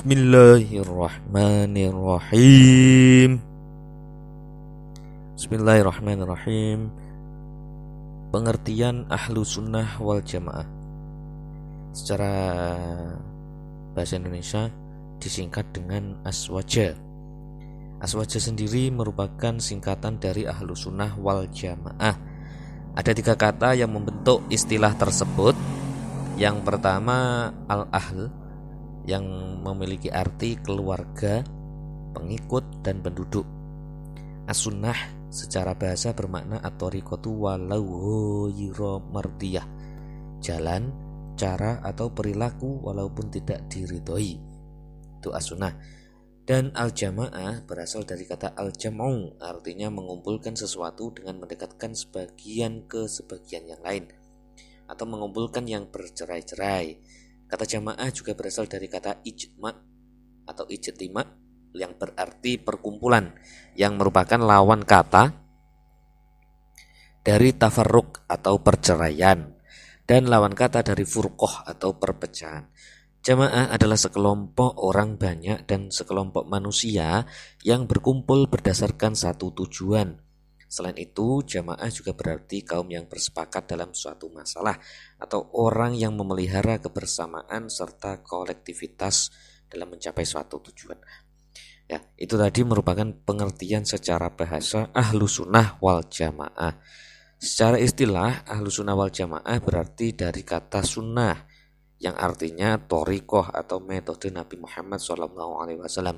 Bismillahirrahmanirrahim. Bismillahirrahmanirrahim. Pengertian ahlu sunnah wal jamaah secara bahasa Indonesia disingkat dengan aswaja. Aswaja sendiri merupakan singkatan dari ahlu sunnah wal jamaah. Ada 3 kata yang membentuk istilah tersebut. Yang pertama al-ahl, yang memiliki arti keluarga, pengikut, dan penduduk. As-sunnah secara bahasa bermakna at-thariqatu walau ghayra mardiyah, jalan, cara, atau perilaku walaupun tidak diridhoi. Itu as-sunnah. Dan al-jamaah berasal dari kata al-jam'u, artinya mengumpulkan sesuatu dengan mendekatkan sebagian ke sebagian yang lain, atau mengumpulkan yang bercerai-cerai. Kata jamaah juga berasal dari kata ijma' atau ijtima' yang berarti perkumpulan, yang merupakan lawan kata dari tafarruq atau perceraian, dan lawan kata dari furqah atau perpecahan. Jamaah adalah sekelompok orang banyak dan sekelompok manusia yang berkumpul berdasarkan satu tujuan. Selain itu, jamaah juga berarti kaum yang bersepakat dalam suatu masalah atau orang yang memelihara kebersamaan serta kolektivitas dalam mencapai suatu tujuan. Ya, itu tadi merupakan pengertian secara bahasa ahlu sunnah wal jamaah. Secara istilah, ahlu sunnah wal jamaah berarti dari kata sunnah yang artinya thariqah atau metode Nabi Muhammad SAW.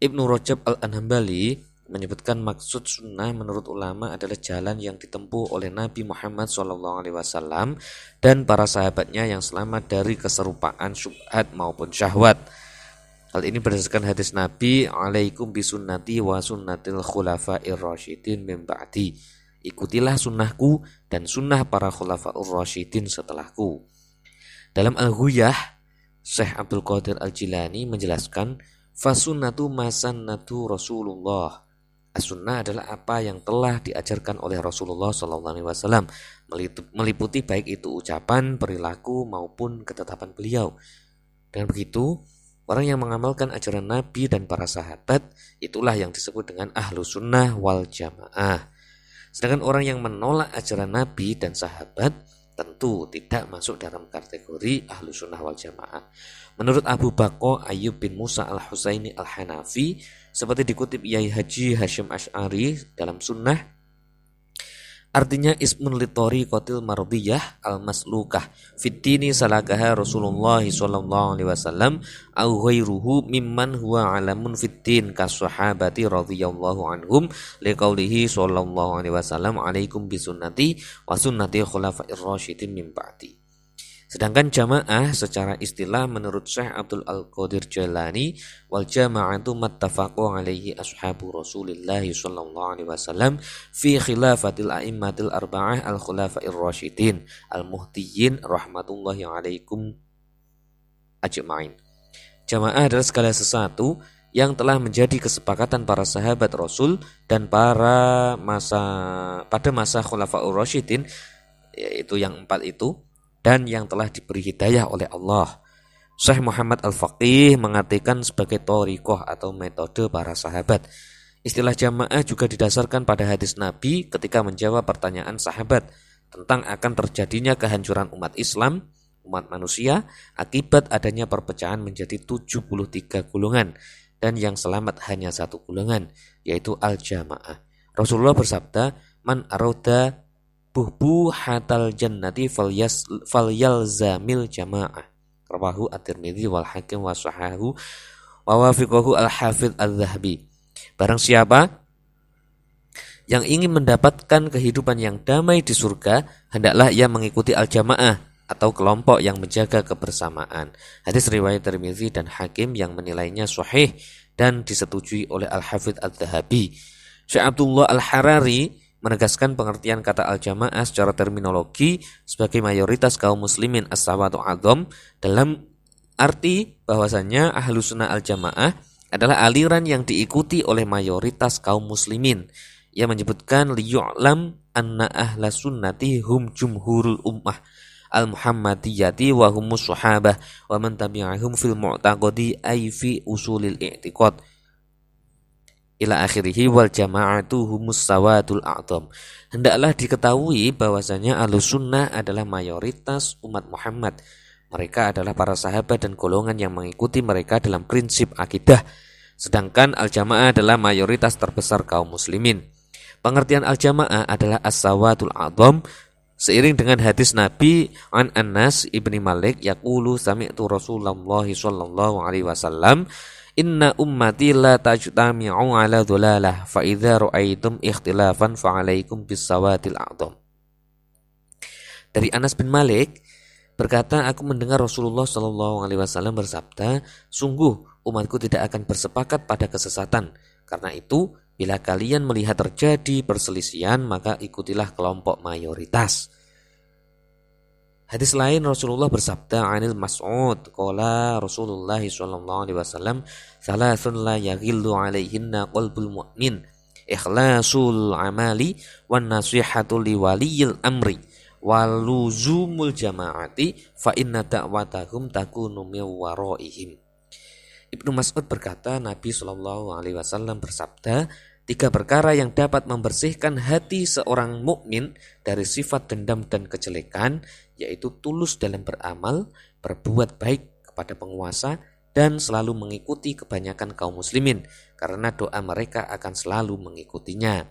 Ibnu Rajab al-Anhambali menyebutkan maksud sunnah menurut ulama adalah jalan yang ditempuh oleh Nabi Muhammad SAW dan para sahabatnya yang selamat dari keserupaan syubhat maupun syahwat. Hal ini berdasarkan hadis Nabi, alaikum bisunnati wa sunnatil khulafa'ir rasyidin min ba'di. Ikutilah sunnahku dan sunnah para khulafa'ur rasyidin setelahku. Dalam Al-Ghuyah, Syekh Abdul Qadir Al-Jilani menjelaskan, fasunnatu masannatu Rasulullah. As-sunnah adalah apa yang telah diajarkan oleh Rasulullah SAW, meliputi baik itu ucapan, perilaku, maupun ketetapan beliau. Dengan begitu, orang yang mengamalkan ajaran Nabi dan para sahabat, itulah yang disebut dengan ahlu sunnah wal jamaah. Sedangkan orang yang menolak ajaran Nabi dan sahabat, tentu tidak masuk dalam kategori ahlu sunnah wal jamaah. Menurut Abu Bakar Ayyub bin Musa al-Husaini al-Hanafi, seperti dikutip Yai Haji Hashim Ash'ari dalam sunnah, artinya ismun litori qatil mardiyah al-maslukah fiddini salakaha Rasulullah SAW au ghairuhu mimman huwa alamun fiddin kasahabati radhiyallahu anhum liqaulihi SAW alaikum bisunnati wa sunnati khulafa'ir rasyidin min ba'di. Sedangkan jamaah secara istilah menurut Syekh Abdul Al-Qadir Jailani, wal jama'atu mattafaqu alaihi ashabu Rasulillah sallallahu alaihi wasallam fi khilafatil a'immatil arba'ah al-khulafa'ir rasyidin al-muhtiyyin rahmatullahi alaikum ajma'in. Jamaah adalah segala sesuatu yang telah menjadi kesepakatan para sahabat Rasul dan pada masa khulafa'ur rasyidin, yaitu yang 4 itu, dan yang telah diberi hidayah oleh Allah. Syekh Muhammad Al-Faqih mengartikan sebagai thariqah atau metode para sahabat. Istilah jamaah juga didasarkan pada hadis Nabi ketika menjawab pertanyaan sahabat tentang akan terjadinya kehancuran umat Islam, umat manusia, akibat adanya perpecahan menjadi 73 golongan, dan yang selamat hanya 1 golongan, yaitu al-jamaah. Rasulullah bersabda, man arada buhbuhatal jannati falyalzamil jamaah. Rawahu at-Tirmidzi wal Hakim wa sahahu wa wafiqahu al-Hafidz Adz-Dzahabi. Barang siapa yang ingin mendapatkan kehidupan yang damai di surga, hendaklah ia mengikuti al-jamaah atau kelompok yang menjaga kebersamaan. Hadis riwayat Tirmidzi dan Hakim yang menilainya sahih dan disetujui oleh al-Hafidz Adz-Dzahabi. Syekh Abdullah Al-Harari menegaskan pengertian kata al-jamaah secara terminologi sebagai mayoritas kaum muslimin as-sawatu adzam, dalam arti bahwasanya ahlu sunnah al-jamaah adalah aliran yang diikuti oleh mayoritas kaum muslimin. Ia menyebutkan liyu'lam anna ahla sunnati hum jumhurul ummah al-muhammadiyyati wa humus sahabah wa man tabi'ahum fil mu'taqadi ay fi usulil i'tiqad ila akhirih wal jama'atu humus sawadul a'dham. Hendaklah diketahui bahwasanya Ahlussunnah adalah mayoritas umat Muhammad. Mereka adalah para sahabat dan golongan yang mengikuti mereka dalam prinsip akidah. Sedangkan al-jamaah adalah mayoritas terbesar kaum muslimin. Pengertian al-jamaah adalah as-sawadul a'dham seiring dengan hadis Nabi an Anas ibni Malik yaqulu sami'tu Rasulullah sallallahu alaihi wasallam inna ummati la tajtami'u ala dhulalah fa idza ra'aitum ikhtilafan fa alaikum bis sawadil a'dham. Dari Anas bin Malik berkata, aku mendengar Rasulullah sallallahu alaihi wasallam bersabda, sungguh umatku tidak akan bersepakat pada kesesatan. Karena itu, bila kalian melihat terjadi perselisihan, maka ikutilah kelompok mayoritas. Hadis lain Rasulullah bersabda, Anil Mas'ud, qala Rasulullah sallallahu alaihi wasallam, thalathun la yaghillu alaihinna qalbul mu'min, ikhlasul amali wan nasihatu liwaliyil amri waluzumul jama'ati fa inna da'watahum takunu min waraihim. Ibnu Mas'ud berkata, Nabi sallallahu alaihi wasallam bersabda, 3 perkara yang dapat membersihkan hati seorang mukmin dari sifat dendam dan kejelekan, yaitu tulus dalam beramal, berbuat baik kepada penguasa, dan selalu mengikuti kebanyakan kaum muslimin, karena doa mereka akan selalu mengikutinya.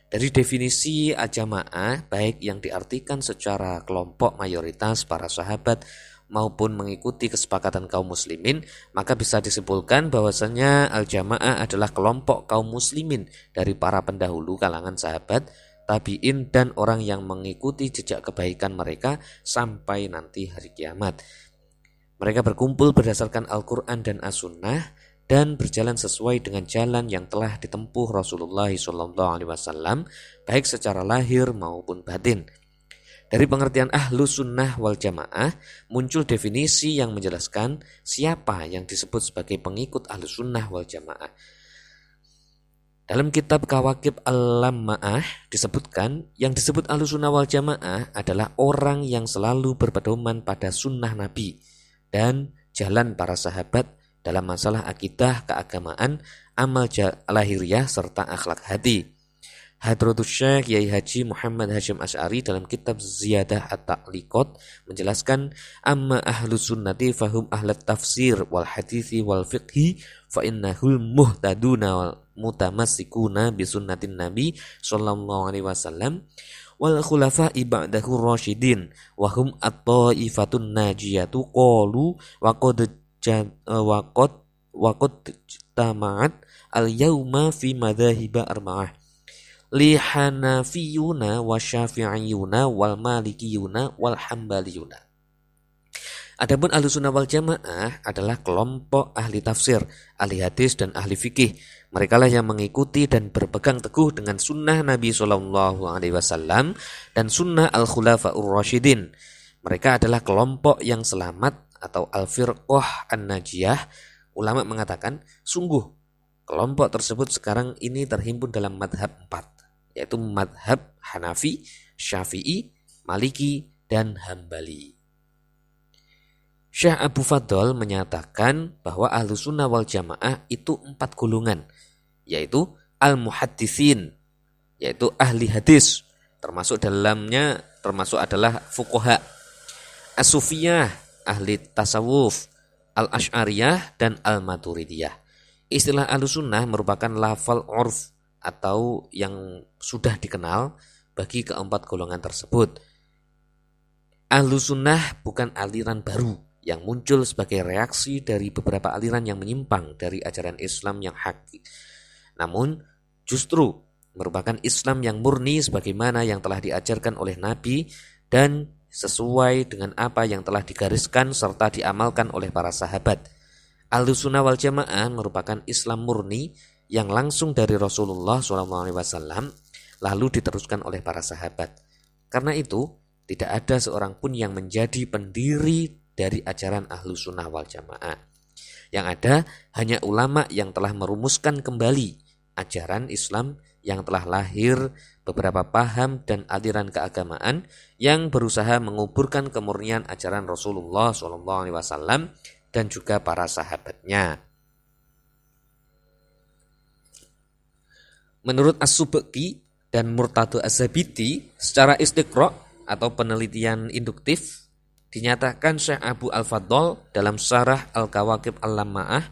Dari definisi al-jamaah, baik yang diartikan secara kelompok mayoritas para sahabat maupun mengikuti kesepakatan kaum muslimin, maka bisa disimpulkan bahwasanya al-jamaah adalah kelompok kaum muslimin dari para pendahulu kalangan sahabat, tabi'in, dan orang yang mengikuti jejak kebaikan mereka sampai nanti hari kiamat. Mereka berkumpul berdasarkan Al-Quran dan As-Sunnah dan berjalan sesuai dengan jalan yang telah ditempuh Rasulullah SAW, baik secara lahir maupun batin. Dari pengertian Ahlus Sunnah wal Jamaah muncul definisi yang menjelaskan siapa yang disebut sebagai pengikut Ahlus Sunnah wal Jamaah. Dalam kitab Kawakib Al-Lamma'ah disebutkan yang disebut Ahlus Sunnah wal Jamaah adalah orang yang selalu berpedoman pada sunnah Nabi dan jalan para sahabat dalam masalah akidah, keagamaan, amal lahiriah, serta akhlak hati. Hadratus Syekh Yai Haji Muhammad Hashim Asy'ari dalam kitab Ziyadah At-Ta'liqat menjelaskan, amma ahlus sunnati fahum ahlat tafsir wal hadithi wal fiqhi fa innahul muhtaduna wal mutamassikuna bi sunnatin nabi sallallahu alaihi wasallam wal khulafa'i ba'dahu rasyidin wa hum at-ta'ifatun najiyatu qalu wa qad tama'at al-yawma fi madhahiba arba'ah li hanafiyuna wa syafi'iyuna wal malikiyuna wal hambaliyuna. Adapun Ahlus Sunnah wal Jamaah adalah kelompok ahli tafsir, ahli hadis, dan ahli fikih. Mereka lah yang mengikuti dan berpegang teguh dengan sunnah Nabi SAW dan sunnah al-khulafa'ur rasyidin. Mereka adalah kelompok yang selamat atau al-firqah an-najiyah. Ulama mengatakan, sungguh kelompok tersebut sekarang ini terhimpun dalam madhab 4, yaitu madhab Hanafi, Syafi'i, Maliki, dan Hambali. Syekh Abu Fadl menyatakan bahwa Ahlus Sunnah wal Jamaah itu 4 golongan, yaitu al-muhadditsin, yaitu ahli hadis, termasuk adalah fuqaha, as-sufiyah, ahli tasawuf, al-asy'ariyah, dan al-maturidiyah. Istilah Ahlus Sunnah merupakan lafal urf atau yang sudah dikenal bagi keempat golongan tersebut. Ahlus Sunnah bukan aliran baru yang muncul sebagai reaksi dari beberapa aliran yang menyimpang dari ajaran Islam yang hakiki. Namun justru merupakan Islam yang murni sebagaimana yang telah diajarkan oleh Nabi dan sesuai dengan apa yang telah digariskan serta diamalkan oleh para sahabat. Ahlus Sunnah wal Jamaah merupakan Islam murni yang langsung dari Rasulullah SAW lalu diteruskan oleh para sahabat. Karena itu tidak ada seorang pun yang menjadi pendiri dari ajaran Ahlus Sunnah wal Jamaah. Yang ada hanya ulama yang telah merumuskan kembali ajaran Islam yang telah lahir beberapa paham dan aliran keagamaan yang berusaha menguburkan kemurnian ajaran Rasulullah SAW dan juga para sahabatnya. Menurut As-Subki dan Murtado Az-Zabidi, secara istiqra' atau penelitian induktif, dinyatakan Syekh Abu Al-Fadl dalam Syarah Al-Kawakib Al-Lamma'ah,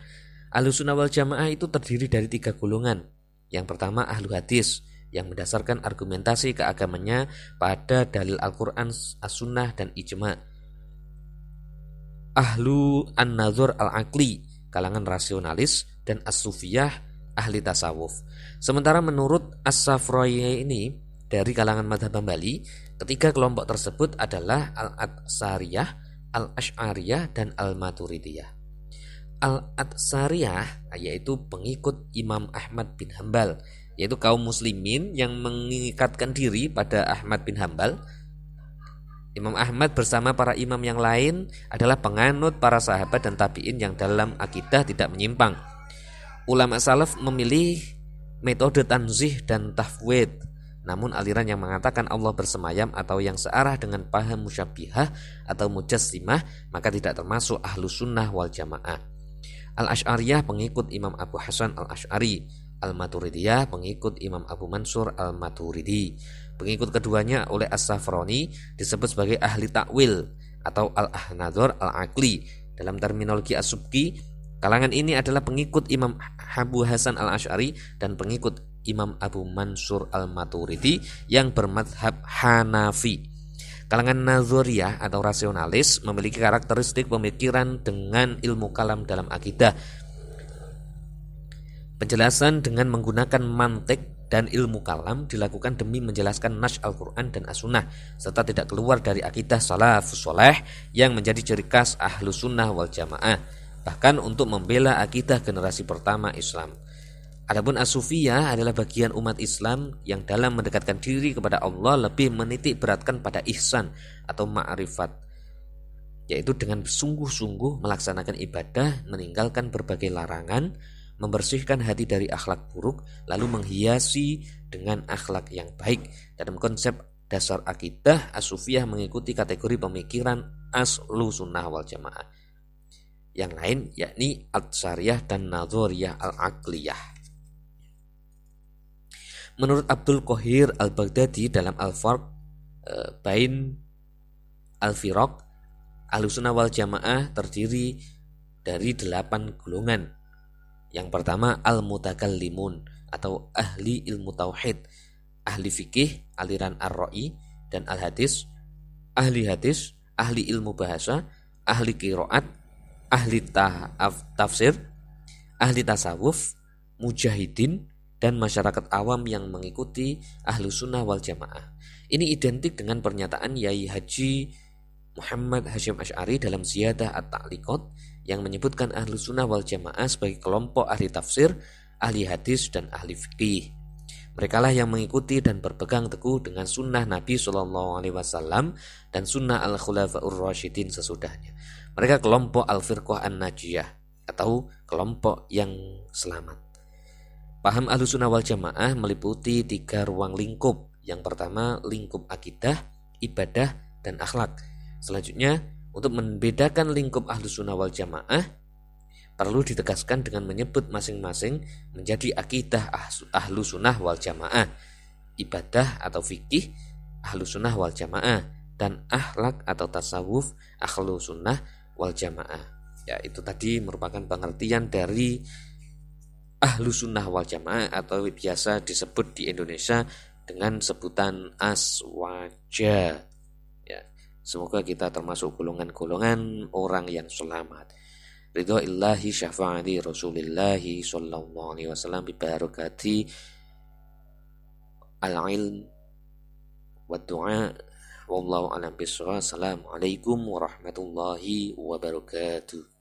Ahlussunnah wal Jamaah itu terdiri dari 3 golongan. Yang pertama ahlu hadis, yang mendasarkan argumentasi keagamannya pada dalil Al-Quran, As-Sunnah, dan Ijma'. Ahlu an-nazur al-aqli, kalangan rasionalis, dan as-sufiyah, ahli tasawuf. Sementara menurut As-Safrayi ini, dari kalangan madhab Hambali, ketiga kelompok tersebut adalah Al-Atsariyah, Al-Asy'ariyah, dan Al-Maturidiyah. Al-Atsariyah yaitu pengikut Imam Ahmad bin Hambal, yaitu kaum muslimin yang mengikatkan diri pada Ahmad bin Hambal. Imam Ahmad bersama para imam yang lain adalah penganut para sahabat dan tabi'in yang dalam akidah tidak menyimpang. Ulama salaf memilih metode tanzih dan tafwid. Namun aliran yang mengatakan Allah bersemayam atau yang searah dengan paham musyabbihah atau mujassimah maka tidak termasuk ahlus sunnah wal jamaah. Al-Asy'ariyah pengikut Imam Abu Hasan Al-Asy'ari, Al-Maturidiyah pengikut Imam Abu Mansur Al-Maturidi. Pengikut keduanya oleh As-Safrani disebut sebagai ahli takwil atau al-ahnadzar al-aqli. Dalam terminologi As-Subki, kalangan ini adalah pengikut Imam Abu Hasan Al-Asy'ari dan pengikut Imam Abu Mansur Al-Maturidi yang bermadhab Hanafi. Kalangan Nazariyah atau rasionalis memiliki karakteristik pemikiran dengan ilmu kalam dalam akidah. Penjelasan dengan menggunakan mantik dan ilmu kalam dilakukan demi menjelaskan nas Al-Quran dan As-Sunnah serta tidak keluar dari akidah salafus soleh yang menjadi ciri khas Ahlus Sunnah wal Jamaah, bahkan untuk membela akidah generasi pertama Islam. Adapun As-Sufiyah adalah bagian umat Islam yang dalam mendekatkan diri kepada Allah lebih menitik beratkan pada ihsan atau ma'rifat, yaitu dengan sungguh-sungguh melaksanakan ibadah, meninggalkan berbagai larangan, membersihkan hati dari akhlak buruk, lalu menghiasi dengan akhlak yang baik. Dalam konsep dasar akidah, As-Sufiyah mengikuti kategori pemikiran Ahlus Sunnah wal Jamaah yang lain, yakni Atsariyah dan Nazariyah al-Aqliyah. Menurut Abdul Qahir al-Baghdadi dalam Al-Farq Bain Al-Firaq, Ahlus Sunnah wal Jamaah terdiri dari 8 golongan. Yang pertama al-mutakallimun atau ahli ilmu tauhid, ahli fikih, aliran ar-ra'i dan al-hadis, ahli hadis, ahli ilmu bahasa, ahli qiraat, ahli tafsir, ahli tasawuf, mujahidin, dan masyarakat awam yang mengikuti Ahlus Sunnah wal Jamaah. Ini identik dengan pernyataan Yai Haji Muhammad Hasyim Asy'ari dalam Ziyadah At-Ta'liqat yang menyebutkan Ahlus Sunnah wal Jamaah sebagai kelompok ahli tafsir, ahli hadis, dan ahli fikih. Merekalah yang mengikuti dan berpegang teguh dengan sunnah Nabi SAW dan sunnah Al-Khulafa'ur Rasyidin sesudahnya. Mereka kelompok Al-Firqah An-Najiyah atau kelompok yang selamat. Paham Ahlus Sunnah wal Jamaah meliputi 3 ruang lingkup. Yang pertama lingkup akidah, ibadah, dan akhlak. Selanjutnya, untuk membedakan lingkup Ahlus Sunnah wal Jamaah perlu ditegaskan dengan menyebut masing-masing menjadi akidah Ahlus Sunnah wal Jamaah, ibadah atau fikih Ahlus Sunnah wal Jamaah, dan akhlak atau tasawuf Ahlus Sunnah wal Jamaah. Ya, itu tadi merupakan pengertian dari Ahlus Sunnah wal Jamaah atau biasa disebut di Indonesia dengan sebutan Aswaja. Ya, semoga kita termasuk golongan-golongan orang yang selamat. Ridho illahi syafa'ati Rasulillahi sallallahu alaihi wasallam bi barakati al-ilm wa du'a. Wallahu a'lam bishawab. Assalamualaikum warahmatullahi wabarakatuh.